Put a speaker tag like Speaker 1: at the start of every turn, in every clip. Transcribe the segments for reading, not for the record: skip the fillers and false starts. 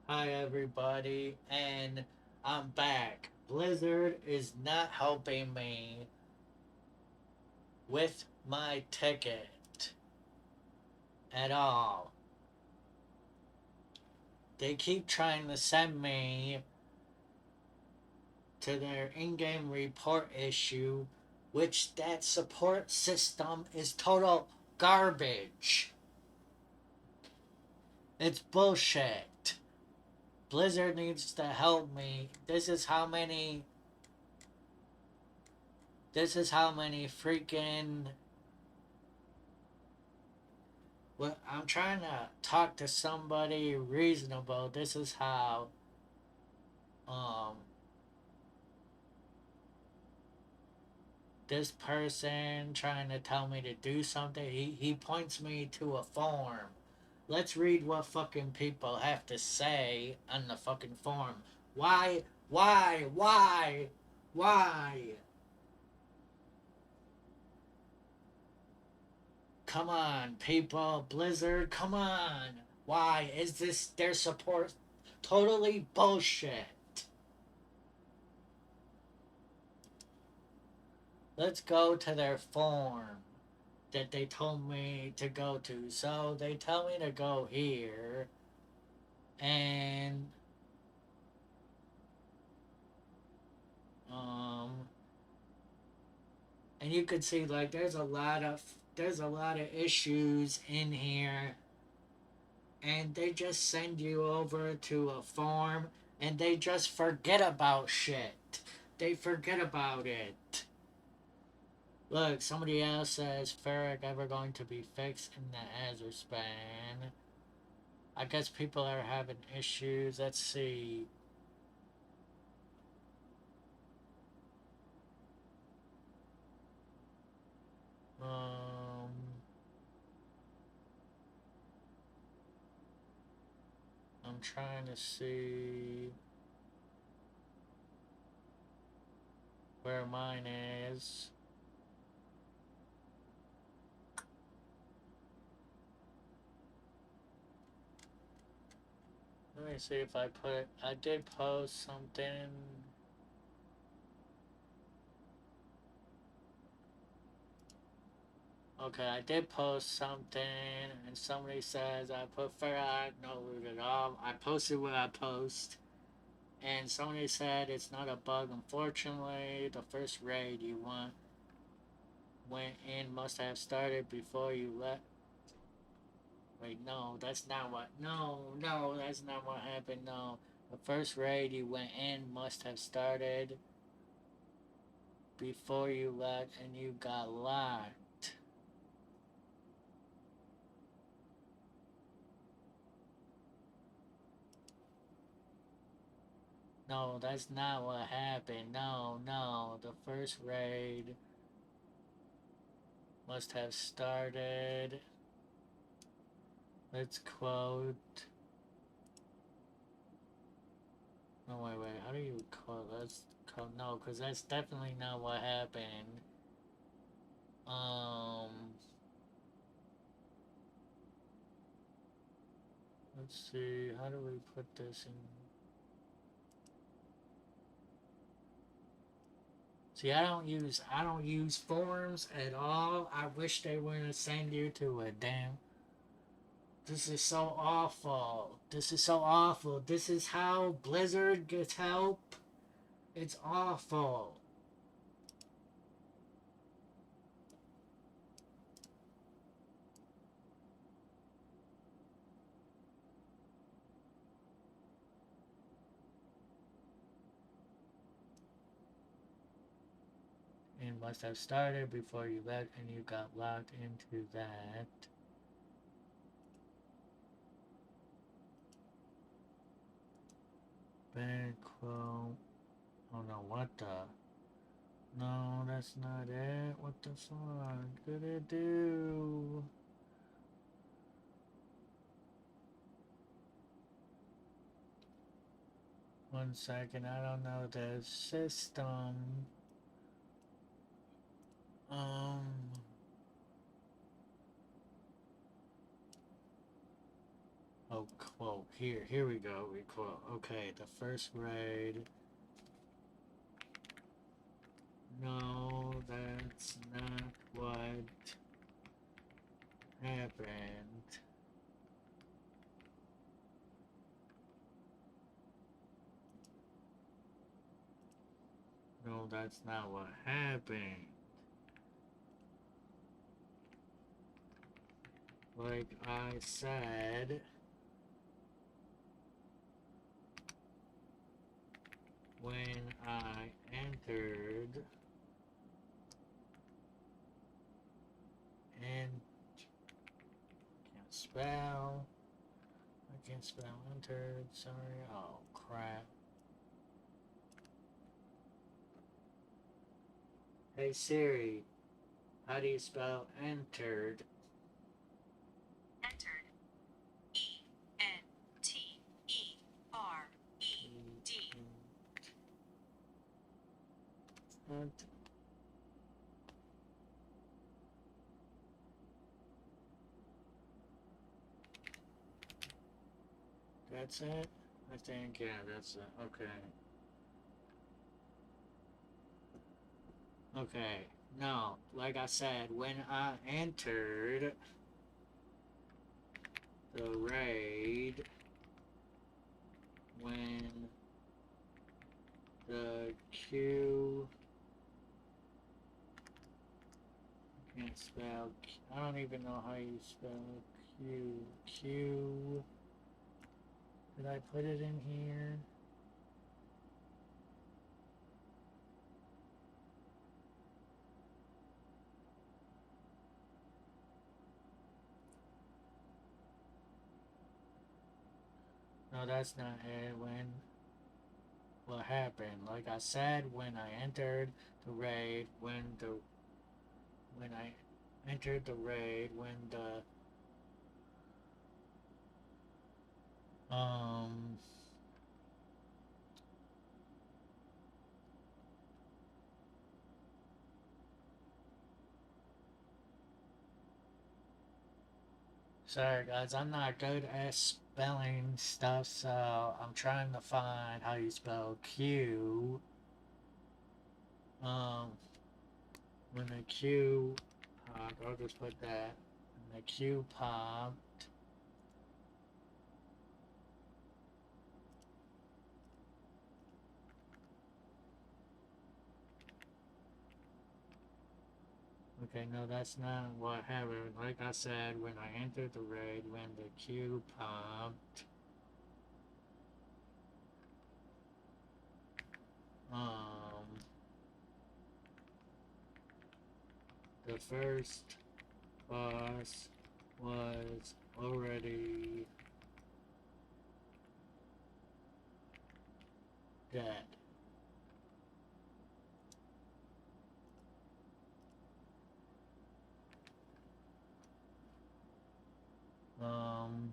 Speaker 1: Hi everybody, and I'm back. Blizzard is not helping me with my ticket at all. They keep trying to send me to their in-game report issue, which that support system is total garbage. It's bullshit. Blizzard needs to help me. This is how many freaking. Well, I'm trying to talk to somebody reasonable. This is how um this person trying to tell me to do something. He points me to a form. Let's read what fucking people have to say on the fucking form. Why? Why? Why? Why? Come on, people. Blizzard, come on. Why is this their support totally bullshit? Let's go to their form that they told me to go to. So they tell me to go here, and um and you could see like there's a lot of issues in here, and they just send you over to a form and they just forget about shit. They forget about it. Look, somebody else says Ferric ever going to be fixed in the Azure span. I guess people are having issues. Let's see. Um, I'm trying to see where mine is. Let me see if I did post something. Okay, I did post something, and somebody says I put Ferrite, no loot at all. I posted what I post, and somebody said it's not a bug. Unfortunately, the first raid you went in must have started before you left. Wait, no, that's not what. No, that's not what happened. No, the first raid you went in must have started before you left, and you got locked. No, that's not what happened. No, the first raid must have started. Let's quote. No, wait. How do you quote? Let's quote. No, because that's definitely not what happened. Um, let's see. How do we put this in? See, I don't use forms at all. I wish they wouldn't send you to a damn. This is so awful. This is so awful. This is how Blizzard gets help. It's awful. And must have started before you left and you got locked into that. Bad quote. Oh no, what the? No, that's not it. What the fuck did it do? One second, I don't know the system. Um, Oh, quote. Here we go. We quote. Okay, the first raid. No, that's not what happened. No, that's not what happened. Like I said, when I entered and can't spell. I can't spell entered, sorry. Oh crap. Hey Siri, how do you spell entered?
Speaker 2: Entered. E-N-T-E-R-E-D.
Speaker 1: That's it? I think, yeah, that's it. Okay. Okay. No, like I said, when I entered the raid, when the Q can't spell. I don't even know how you spell Q. Q. Did I put it in here? No, that's not it. When what happened? Like I said, when I entered the raid, when I entered the raid, when the sorry guys, I'm not good at spelling stuff, so I'm trying to find how you spell Q. Um, when the Q popped, I'll just put that. When the Q popped, okay, no, that's not what happened. Like I said, when I entered the raid, when the Q popped, um, the first boss was already dead. Um,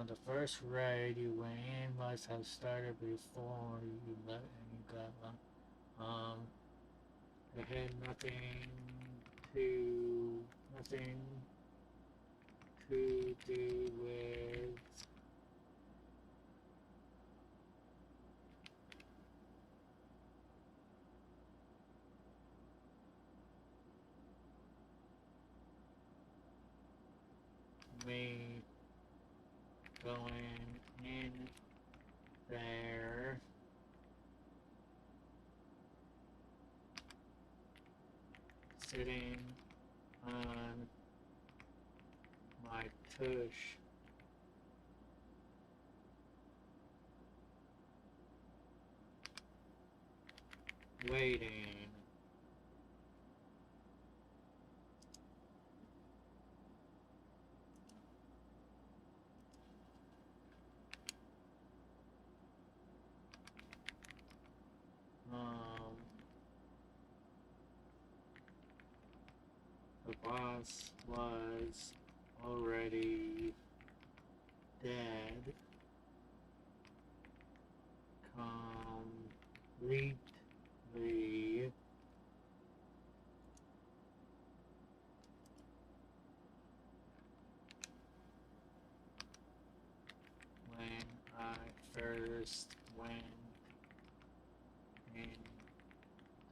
Speaker 1: the first raid you went in must have started before you left and you got it had to nothing to do with me going in there, sitting on my tush, waiting. Um, the boss was already dead. delete the when I first went in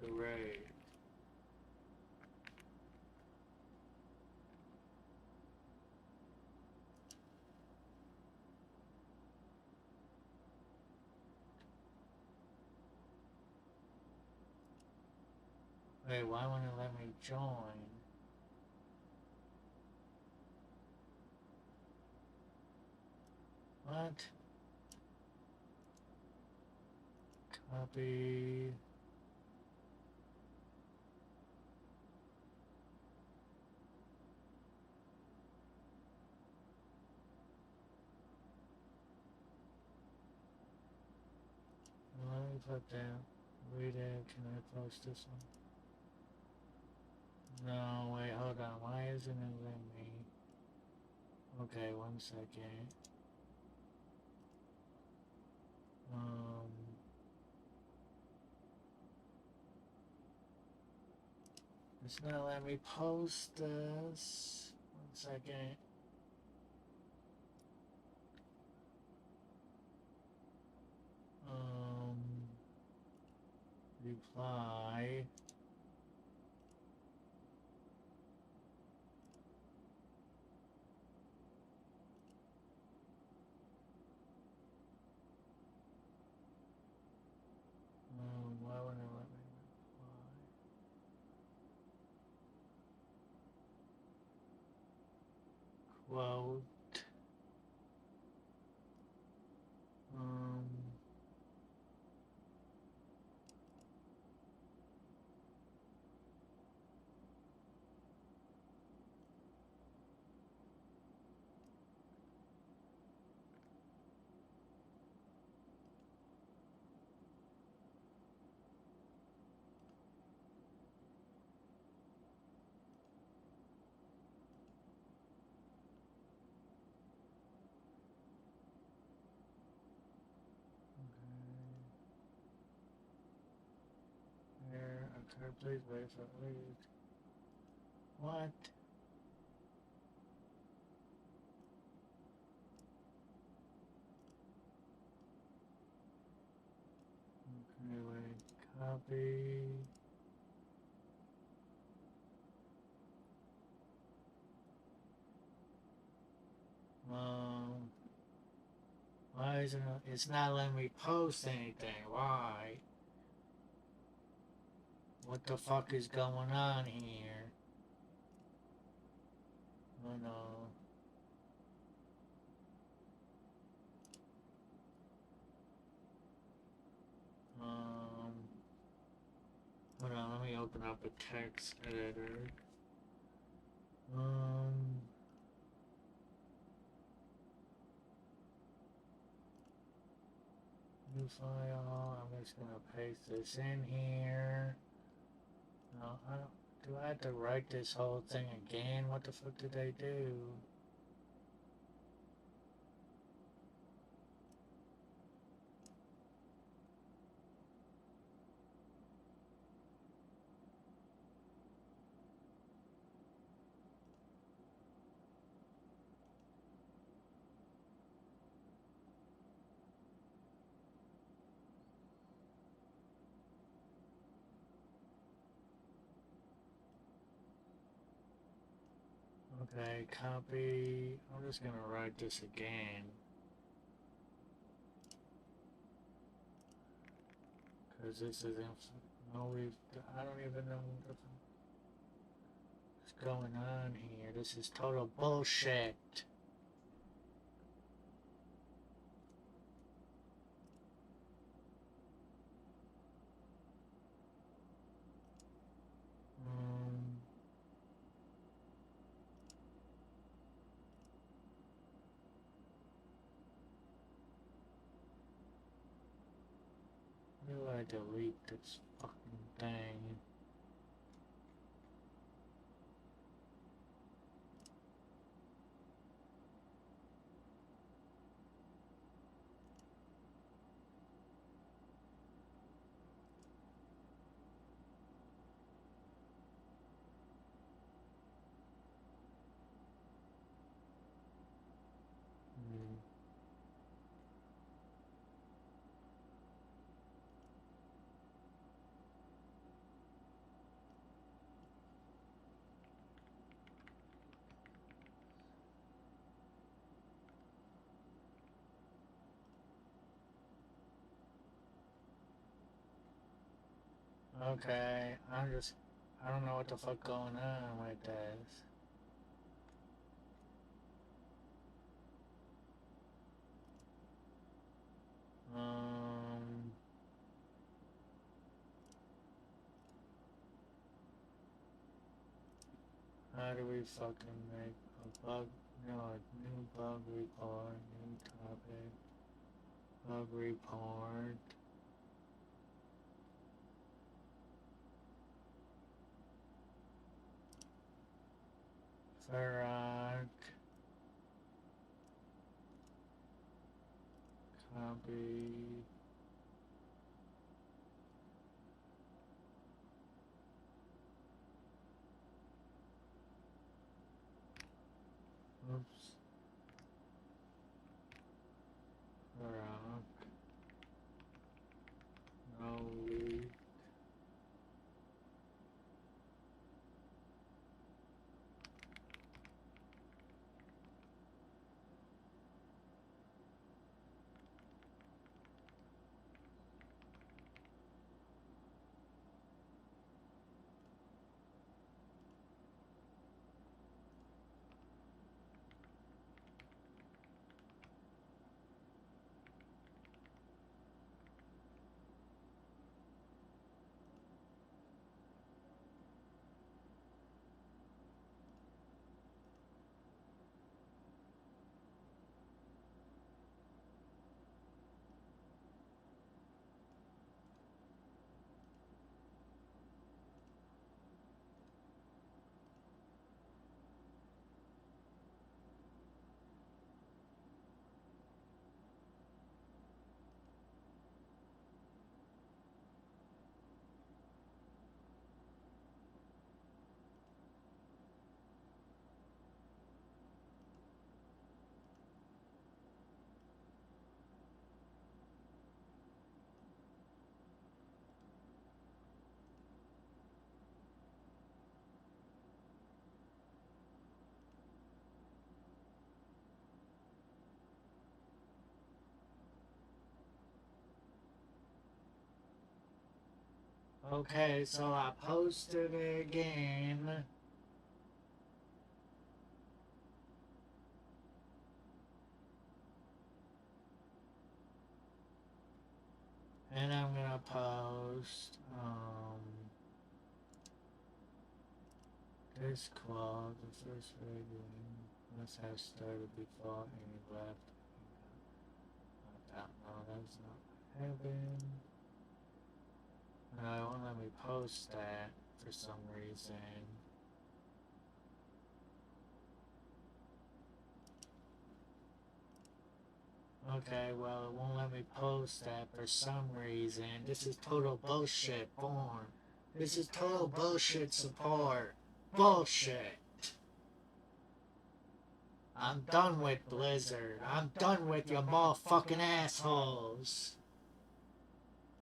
Speaker 1: the raid. Wait, why won't it let me join? What? Copy. Let me put that. Read it. Can I post this one? No, wait, hold on. Why isn't it letting me? Okay, 1 second. It's not letting me post this. 1 second. Reply. Why wouldn't it let me reply? Quote. Here, okay, please wait for lead. What? Okay, wait, copy. Why isn't it? It's not letting me post anything. Why? What the fuck is going on here? Oh no. Hold on, let me open up a text editor. New file. I'm just gonna paste this in here. No, I don't. Do I have to write this whole thing again? What the fuck did they do? Okay, copy. I'm just gonna write this again. Because this isn't. No, I don't even know what's going on here. This is total bullshit. How do I delete this fucking thing? Okay, I don't know what the fuck going on with this. Um, how do we fucking make a bug? No, a new bug report, new topic, bug report. Farag, copy. Oops. Farag. No leak. Okay, so I posted it again. And I'm gonna post this quote, the first radio must have started before any left. No, that's not happened. No, it won't let me post that for some reason. Okay, well, it won't let me post that for some reason. This is total bullshit form. This is total bullshit support. Bullshit. I'm done with Blizzard. I'm done with your motherfucking assholes.